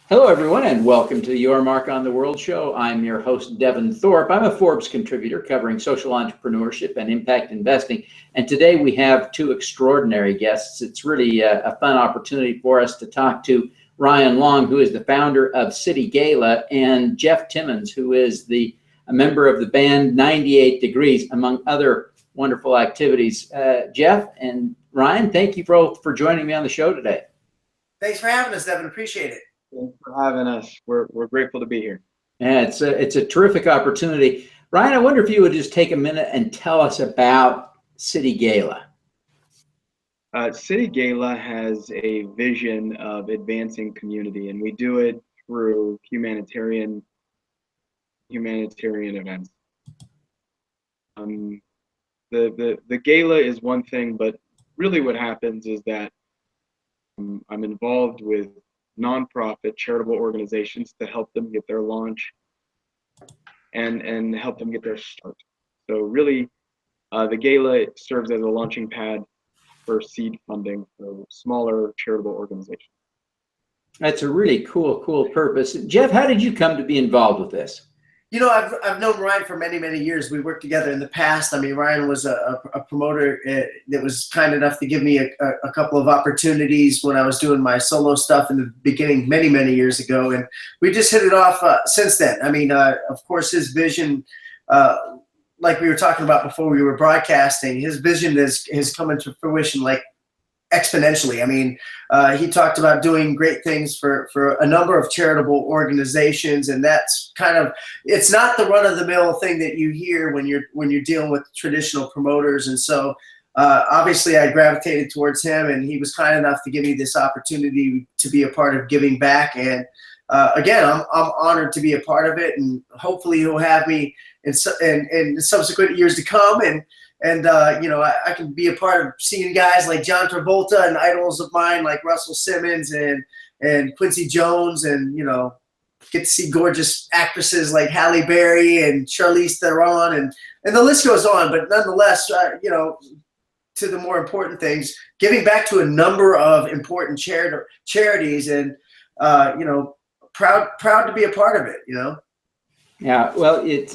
Hello, everyone, and welcome to Your Mark on the World show. I'm your host, Devin Thorpe. I'm a Forbes contributor covering social entrepreneurship and impact investing. And today we have two extraordinary guests. It's really a fun opportunity for us to talk to Ryan Long, who is the founder of City Gala, and Jeff Timmons, who is a member of the band 98 Degrees, among other wonderful activities. Jeff and Ryan, thank you both for joining me on the show today. Thanks for having us, Devin. Appreciate it. Thanks for having us. We're grateful to be here. Yeah, it's a terrific opportunity. Ryan, I wonder if you would just take a minute and tell us about City Gala. City Gala has a vision of advancing community, and we do it through humanitarian events. The gala is one thing, but really what happens is that I'm involved with nonprofit charitable organizations to help them get their launch and help them get their start. So really, the gala serves as a launching pad for seed funding for smaller charitable organizations. That's a really cool purpose. Jeff, how did you come to be involved with this? You know, I've known Ryan for many years. We worked together in the past. I mean, Ryan was a promoter that was kind enough to give me a couple of opportunities when I was doing my solo stuff in the beginning many years ago. And we just hit it off since then. I mean, of course, his vision, like we were talking about before we were broadcasting, his vision has come into fruition like exponentially. I mean, he talked about doing great things for a number of charitable organizations, and that's kind of, it's not the run-of-the-mill thing that you hear when you're dealing with traditional promoters. And so obviously I gravitated towards him, and he was kind enough to give me this opportunity to be a part of giving back. And again, I'm honored to be a part of it, and hopefully he'll have me in subsequent years to come. And you know, I can be a part of seeing guys like Jett Travolta and idols of mine like Russell Simmons and Quincy Jones, and, you know, get to see gorgeous actresses like Halle Berry and Charlize Theron, and the list goes on. But nonetheless, you know, to the more important things, giving back to a number of important charities, and you know, proud to be a part of it, you know. Yeah, well, it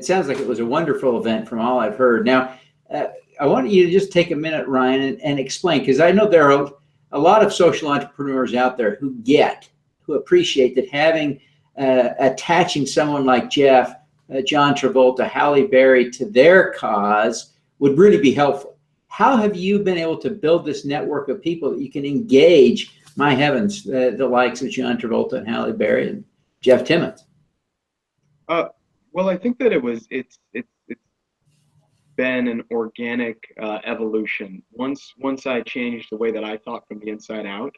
sounds like it was a wonderful event from all I've heard. Now, I want you to just take a minute, Ryan, and explain, because I know there are a lot of social entrepreneurs out there who appreciate that having, attaching someone like Jeff, Jett Travolta, Halle Berry to their cause would really be helpful. How have you been able to build this network of people that you can engage, my heavens, the likes of Jett Travolta and Halle Berry and Jeff Timmons? Well, I think that it's been an organic evolution. Once I changed the way that I thought from the inside out,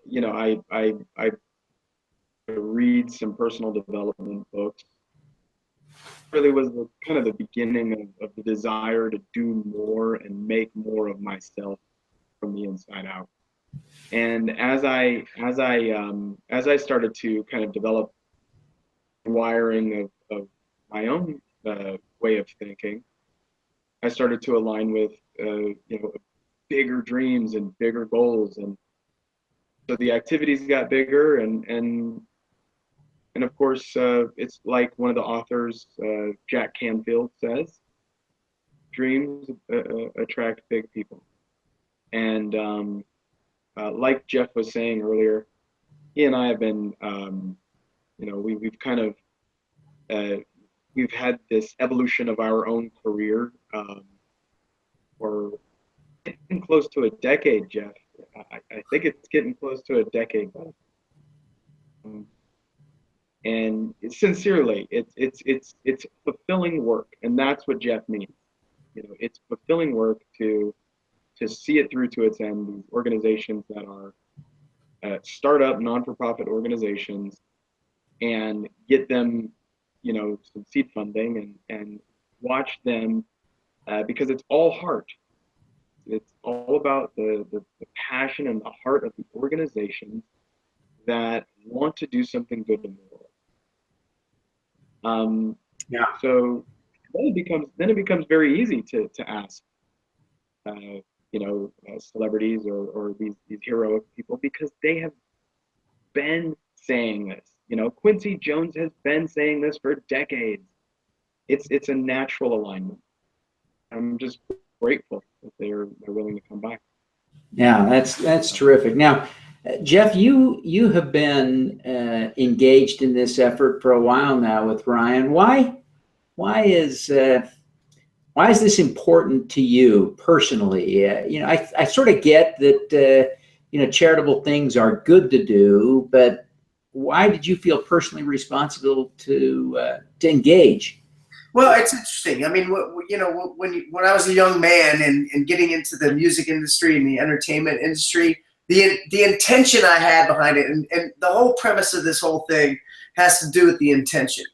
you know, I read some personal development books. Really was kind of the beginning of the desire to do more and make more of myself from the inside out. And as I started to kind of develop wiring of my own way of thinking, I started to align with you know, bigger dreams and bigger goals, and so the activities got bigger, and of course it's like one of the authors, Jack Canfield, says, dreams attract big people. And like Jeff was saying earlier, he and I have been, you know, we've kind of, we've had this evolution of our own career for getting close to a decade, Jeff. I think it's getting close to a decade. And sincerely, it's fulfilling work, and that's what Jeff means. You know, it's fulfilling work to see it through to its end. These organizations that are startup, non-for-profit organizations, and get them, you know, some seed funding, and watch them, because it's all heart. It's all about the passion and the heart of the organizations that want to do something good in the world. Yeah. So then it becomes very easy to ask, you know, celebrities or these heroic people, because they have been saying this. Quincy Jones has been saying this for decades. It's a natural alignment. I'm just grateful that they're willing to come back. Yeah, that's terrific. Now, Jeff, you have been engaged in this effort for a while now with Ryan. Why is this important to you personally? I sort of get that charitable things are good to do, but why did you feel personally responsible to engage? Well, it's interesting. I mean, when I was a young man and getting into the music industry and the entertainment industry, the intention I had behind it, and the whole premise of this whole thing has to do with the intention.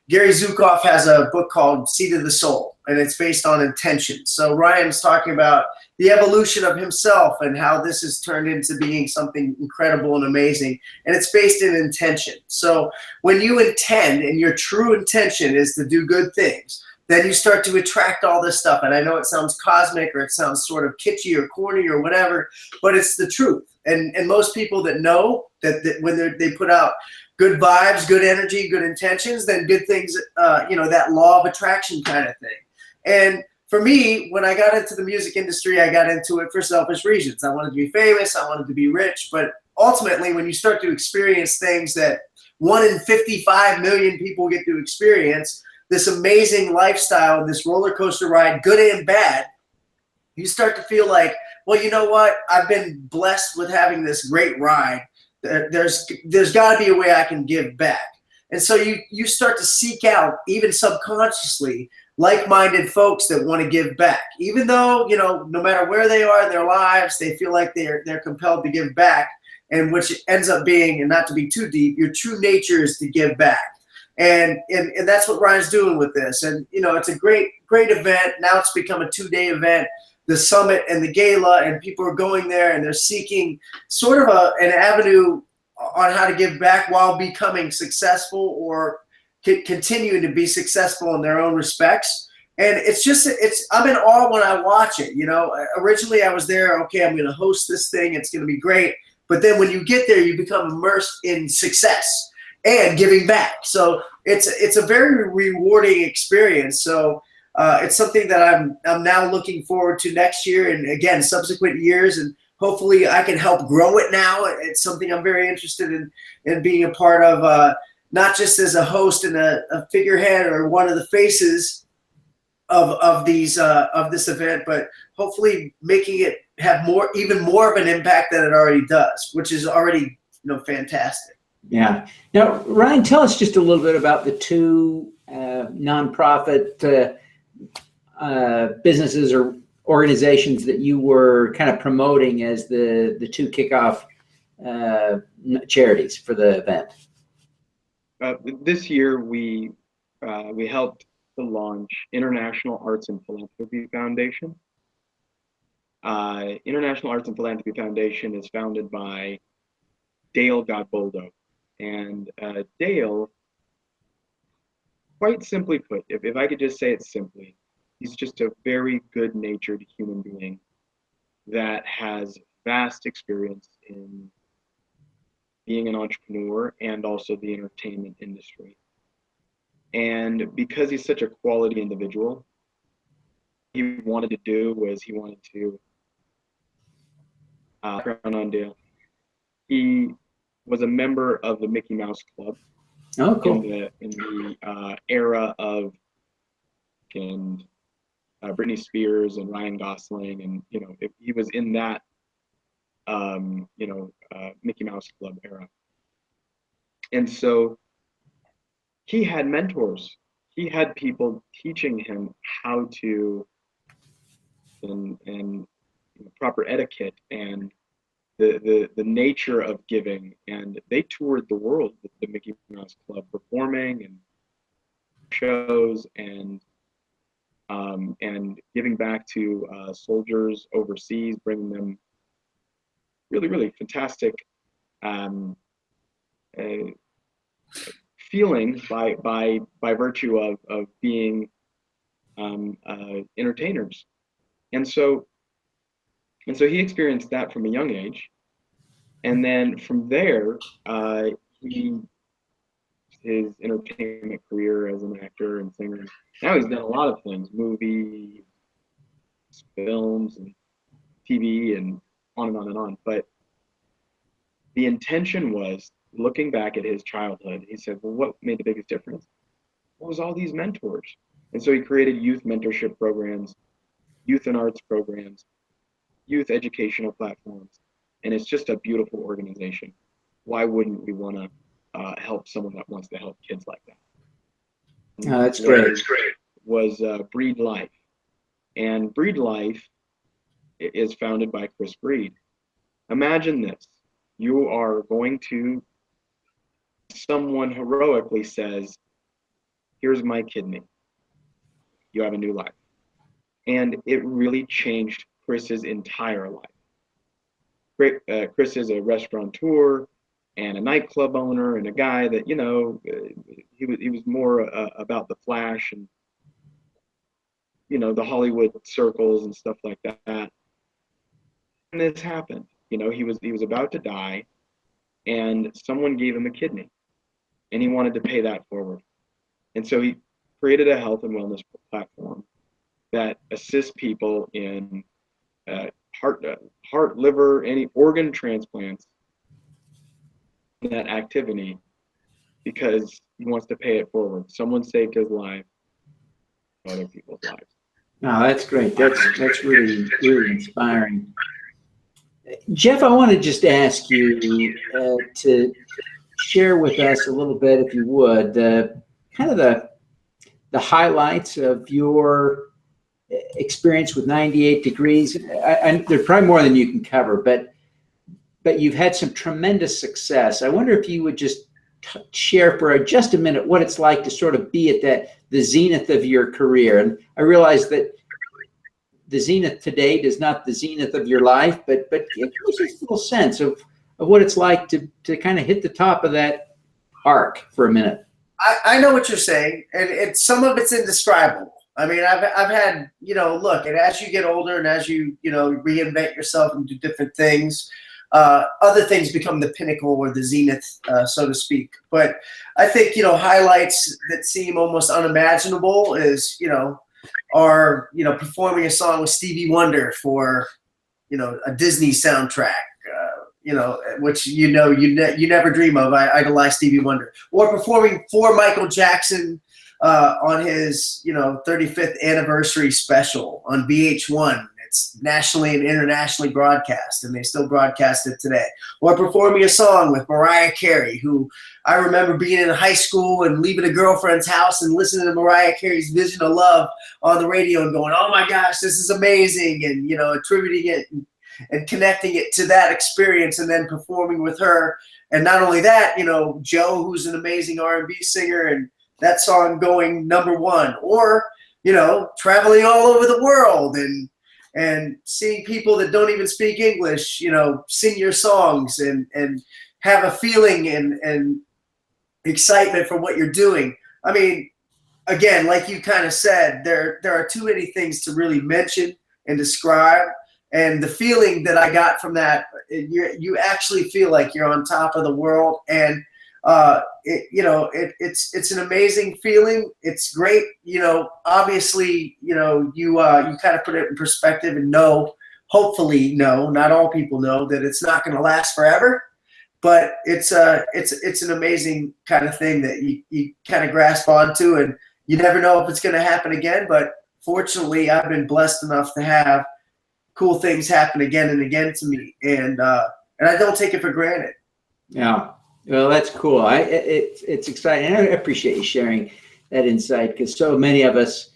Gary Zukav has a book called Seed of the Soul, and it's based on intention. So Ryan's talking about the evolution of himself and how this has turned into being something incredible and amazing, and it's based in intention. So when you intend, and your true intention is to do good things, then you start to attract all this stuff. And I know it sounds cosmic, or it sounds sort of kitschy or corny or whatever, but it's the truth. And most people that know that when they put out good vibes, good energy, good intentions, then good things, that law of attraction kind of thing. And for me, when I got into the music industry, I got into it for selfish reasons. I wanted to be famous, I wanted to be rich, but ultimately when you start to experience things that 1 in 55 million people get to experience, this amazing lifestyle, this roller coaster ride, good and bad, you start to feel like, well, you know what? I've been blessed with having this great ride. There's got to be a way I can give back. And so you start to seek out, even subconsciously, like-minded folks that want to give back. Even though, no matter where they are in their lives, they feel like they're compelled to give back, and which ends up being, and not to be too deep, your true nature is to give back. And that's what Ryan's doing with this. And, it's a great event. Now it's become a 2-day event, the summit and the gala, and people are going there and they're seeking sort of an avenue on how to give back while becoming successful, or continuing to be successful in their own respects. And I'm in awe when I watch it. Originally I was there, okay, I'm going to host this thing, it's going to be great. But then when you get there, you become immersed in success and giving back. So it's a very rewarding experience. So it's something that I'm now looking forward to next year, and again, subsequent years, and hopefully I can help grow it now. It's something I'm very interested in being a part of, not just as a host and a figurehead or one of the faces of this event, but hopefully making it have even more of an impact than it already does, which is already fantastic. Yeah. Now, Ryan, tell us just a little bit about the two nonprofit businesses or organizations that you were kind of promoting as the two kickoff charities for the event. This year, we helped to launch International Arts and Philanthropy Foundation. International Arts and Philanthropy Foundation is founded by Dale Godboldo. And Dale, quite simply put, if I could just say it simply, he's just a very good-natured human being that has vast experience in being an entrepreneur and also the entertainment industry. And because he's such a quality individual, what he wanted to do was background on Dale. He was a member of the Mickey Mouse Club. Oh, cool. In the era of Britney Spears and Ryan Gosling, and if he was in that Mickey Mouse Club era. And so he had mentors. He had people teaching him how to and proper etiquette and the nature of giving. And they toured the world with the Mickey Mouse Club, performing and shows and giving back to soldiers overseas, bringing them really, really fantastic feeling by virtue of being entertainers. And so And so he experienced that from a young age. And then from there, his entertainment career as an actor and singer. Now he's done a lot of things, movies, films, and TV, and on and on and on. But the intention was, looking back at his childhood, he said, well, what made the biggest difference? What was all these mentors? And so he created youth mentorship programs, youth and arts programs, youth educational platforms. And it's just a beautiful organization. Why wouldn't we want to help someone that wants to help kids like that? Oh, that's great. Was Breed Life. And Breed Life is founded by Chris Breed. Imagine this. You are going to, someone heroically says, here's my kidney. You have a new life. And it really changed Chris's entire life. Chris is a restaurateur and a nightclub owner and a guy that, you know, he was more about the flash and, you know, the Hollywood circles and stuff like that. And this happened. You know, he was about to die, and someone gave him a kidney, and he wanted to pay that forward. And so he created a health and wellness platform that assists people in heart, liver, any organ transplants, that activity, because he wants to pay it forward. Someone saved his life, other people's lives. No, that's great. That's really, really inspiring. Jeff, I want to just ask you to share with us a little bit, if you would, kind of the highlights of your experience with 98 Degrees. There's probably more than you can cover, but you've had some tremendous success. I wonder if you would just share for just a minute what it's like to sort of be at the zenith of your career. And I realize that the zenith to date is not the zenith of your life, but give us a little sense of what it's like to kind of hit the top of that arc for a minute. I know what you're saying, and some of it's indescribable. I mean, I've had, you know, look, and as you get older and as you reinvent yourself and do different things, other things become the pinnacle or the zenith, so to speak. But I think, highlights that seem almost unimaginable is, are, performing a song with Stevie Wonder for, a Disney soundtrack, which, you never dream of. I idolize Stevie Wonder. Or performing for Michael Jackson on his, 35th anniversary special on VH1. It's nationally and internationally broadcast, and they still broadcast it today. Or performing a song with Mariah Carey, who I remember being in high school and leaving a girlfriend's house and listening to Mariah Carey's Vision of Love on the radio and going, oh my gosh, this is amazing, and, attributing it and connecting it to that experience, and then performing with her. And not only that, Joe, who's an amazing R&B singer, and that song going #1. Or, traveling all over the world and seeing people that don't even speak English, sing your songs and have a feeling and excitement for what you're doing. I mean, again, like you kind of said, there are too many things to really mention and describe. And the feeling that I got from that, you actually feel like you're on top of the world. And it's an amazing feeling. It's great. Obviously, you kind of put it in perspective and hopefully not all people know that it's not going to last forever, but it's an amazing kind of thing that you kind of grasp onto, and you never know if it's going to happen again. But fortunately, I've been blessed enough to have cool things happen again and again to me. And I don't take it for granted. Yeah. Well, that's cool. It's exciting. And I appreciate you sharing that insight, because so many of us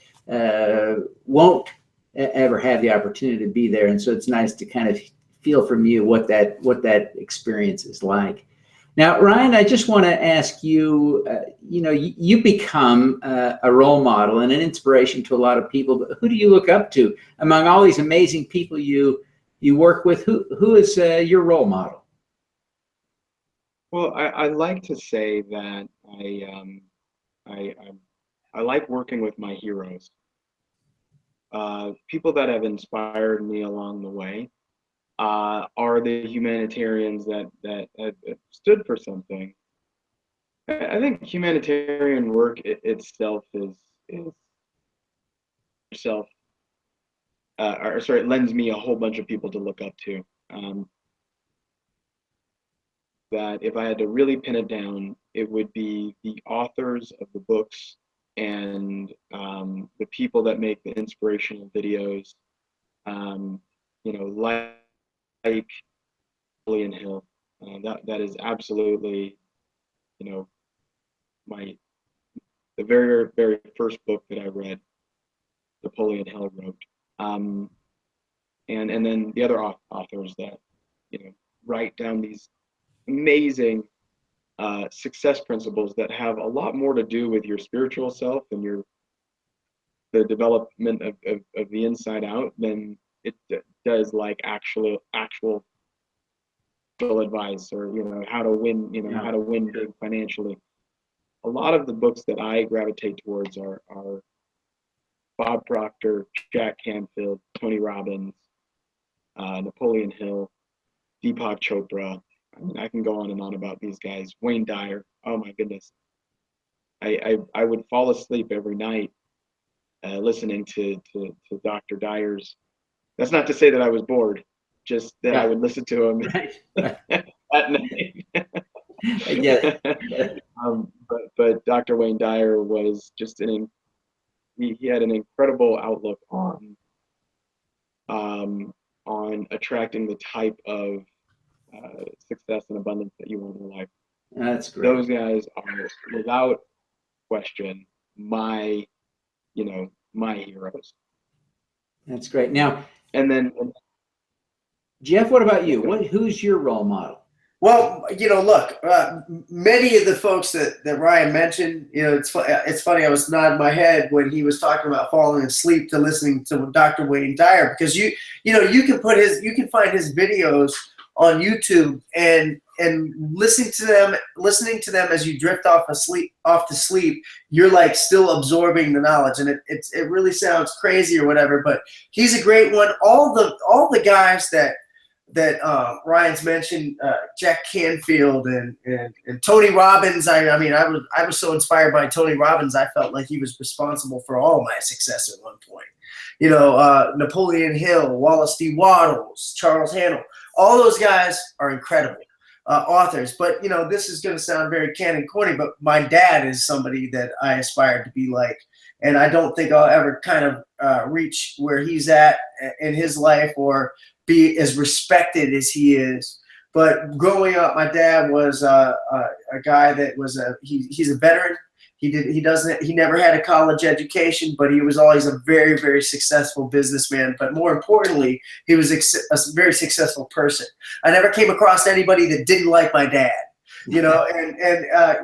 won't ever have the opportunity to be there. And so it's nice to kind of feel from you what that experience is like. Now, Ryan, I just want to ask you, you become a role model and an inspiration to a lot of people. But who do you look up to among all these amazing people you work with? Who is your role model? Well, I like to say that I like working with my heroes, people that have inspired me along the way. are the humanitarians that stood for something. I think humanitarian work itself is itself, or sorry, it lends me a whole bunch of people to look up to. That if I had to really pin it down, it would be the authors of the books and the people that make the inspirational videos. You know, like Napoleon Hill. That is absolutely, you know, the very first book that I read, Napoleon Hill wrote. And then the other authors that, you know, write down these amazing success principles that have a lot more to do with your spiritual self and the development of the inside out than it does like actual advice, or, you know, how to win, you know, how to win big financially. A lot of the books that I gravitate towards are Bob Proctor, Jack Canfield, Tony Robbins, Napoleon Hill, Deepak Chopra. I mean, I can go on and on about these guys. Wayne Dyer. Oh my goodness. I would fall asleep every night listening to Dr. Dyer's. That's not to say that I was bored, just that I would listen to him at night. But Dr. Wayne Dyer was just he had an incredible outlook on attracting the type of success and abundance that you want in your life. That's great. Those guys are, without question, my heroes. That's great. Now, and then Jeff, what about you? Who's your role model? Well, you know, look, many of the folks that Ryan mentioned, you know, it's funny. I was nodding my head when he was talking about falling asleep to listening to Dr. Wayne Dyer, because you can find his videos on YouTube and listening to them as you drift off to sleep, you're like still absorbing the knowledge, and it really sounds crazy or whatever, but he's a great one. All the guys that Ryan's mentioned, Jack Canfield and Tony Robbins. I was so inspired by Tony Robbins. I felt like he was responsible for all my success at one point. You know, Napoleon Hill, Wallace D. Wattles, Charles Handel. All those guys are incredible authors. But, you know, this is going to sound very canned and corny, but my dad is somebody that I aspired to be like. And I don't think I'll ever kind of reach where he's at in his life or be as respected as he is. But growing up, my dad was a guy that was he's a veteran. He never had a college education, but he was always a very, very successful businessman. But more importantly, he was a very successful person. I never came across anybody that didn't like my dad. You know, and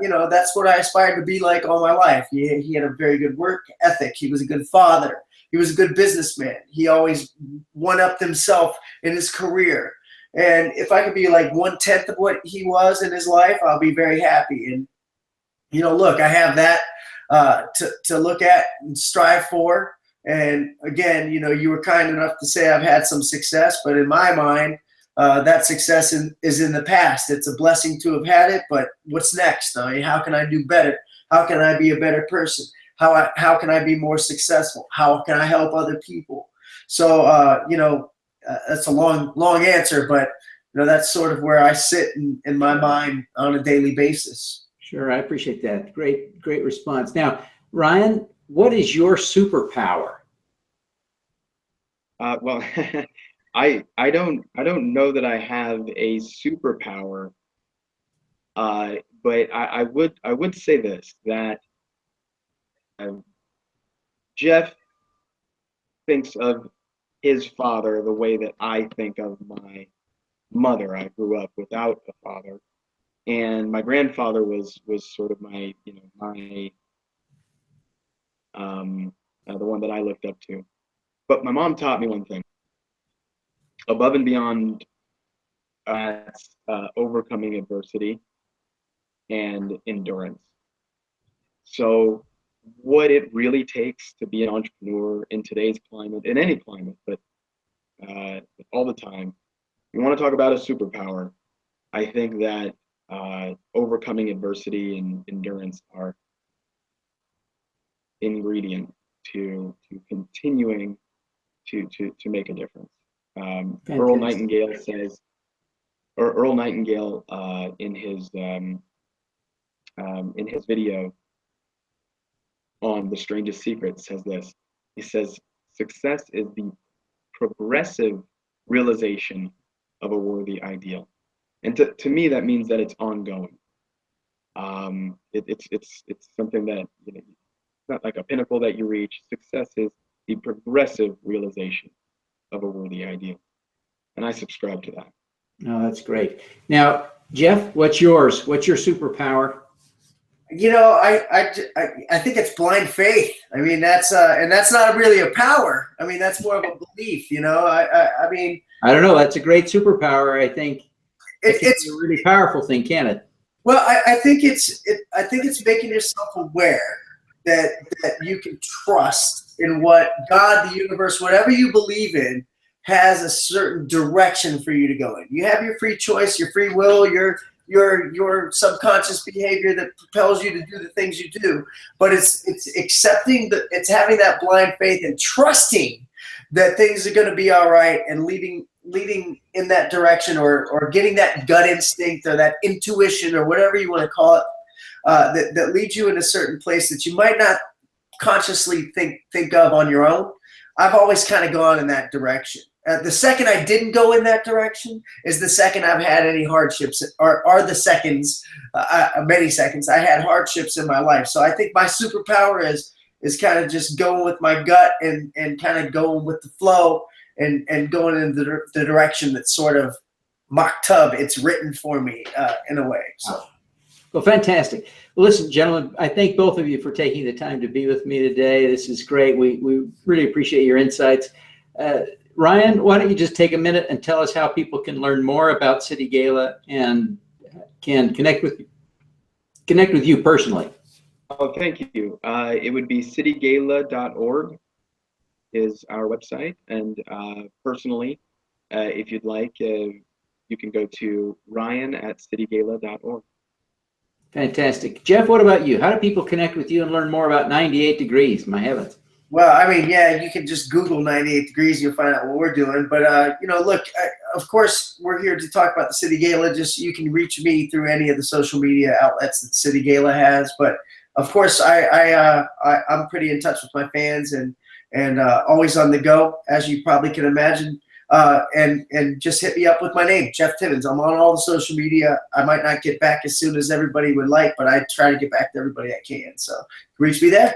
you know, that's what I aspired to be like all my life. He had a very good work ethic. He was a good father. He was a good businessman. He always one-upped himself in his career. And if I could be like 1/10 of what he was in his life, I'll be very happy. And, you know, look, I have that to look at and strive for. And again, you know, you were kind enough to say I've had some success, but in my mind, that success is in the past. It's a blessing to have had it, but what's next? I mean, how can I do better? How can I be a better person? How can I be more successful? How can I help other people? So, you know, that's a long answer, but, you know, that's sort of where I sit in my mind on a daily basis. Sure, I appreciate that. Great response. Now, Ryan, what is your superpower? Well, I don't know that I have a superpower, but I would say this, that Jeff thinks of his father the way that I think of my mother. I grew up without a father, and my grandfather was sort of my, you know, the one that I looked up to. But my mom taught me one thing: above and beyond overcoming adversity and endurance. So what it really takes to be an entrepreneur in today's climate, in any climate, but all the time, you want to talk about a superpower, I think that overcoming adversity and endurance are ingredient to continuing to make a difference. Earl Nightingale says, or Earl Nightingale in his video on The Strangest Secret says this. He says, success is the progressive realization of a worthy ideal. And to me, that means that it's ongoing. It's something that, you know, it's not like a pinnacle that you reach. Success is the progressive realization of a worthy ideal. And I subscribe to that. Oh, that's great. Now, Jeff, what's yours? What's your superpower? You know, I think it's blind faith. I mean, that's and that's not really a power. I mean, that's more of a belief. You know, I mean, I don't know. That's a great superpower. I think it's a really powerful thing, can it? Well, I think it's making yourself aware that you can trust in what God, the universe, whatever you believe in, has a certain direction for you to go in. You have your free choice, your free will, your subconscious behavior that propels you to do the things you do. But it's accepting it's having that blind faith and trusting that things are going to be all right, and leading in that direction, or getting that gut instinct or that intuition or whatever you want to call it, that leads you in a certain place that you might not consciously think of on your own. I've always kind of gone in that direction. The second I didn't go in that direction is the second I've had any hardships, or the seconds, many seconds I had hardships in my life. So I think my superpower is kind of just going with my gut and kind of going with the flow and going in the direction that's sort of maktub, it's written for me in a way. So. Well, fantastic. Well, listen, gentlemen, I thank both of you for taking the time to be with me today. This is great. We really appreciate your insights. Ryan, why don't you just take a minute and tell us how people can learn more about City Gala and can connect with you personally? Oh, thank you. It would be citygala.org is our website. And personally, if you'd like, you can go to ryan@citygala.org. Fantastic. Jeff, what about you? How do people connect with you and learn more about 98 Degrees? My heavens. Well, I mean, yeah, you can just Google 98 Degrees, you'll find out what we're doing. But, you know, look, of course, we're here to talk about the City Gala. Just you can reach me through any of the social media outlets that City Gala has. But, of course, I'm pretty in touch with my fans and always on the go, as you probably can imagine. And just hit me up with my name, Jeff Timmons. I'm on all the social media. I might not get back as soon as everybody would like, but I try to get back to everybody I can. So reach me there.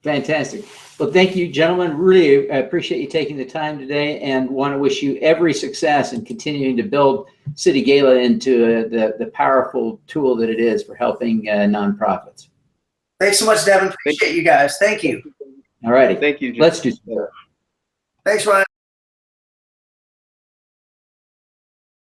Fantastic. Well, thank you, gentlemen. Really appreciate you taking the time today, and want to wish you every success in continuing to build City Gala into the powerful tool that it is for helping nonprofits. Thanks so much, Devin. Appreciate you guys. Thank you. All righty. Thank you, Jim. Let's do so. Thanks, Ryan.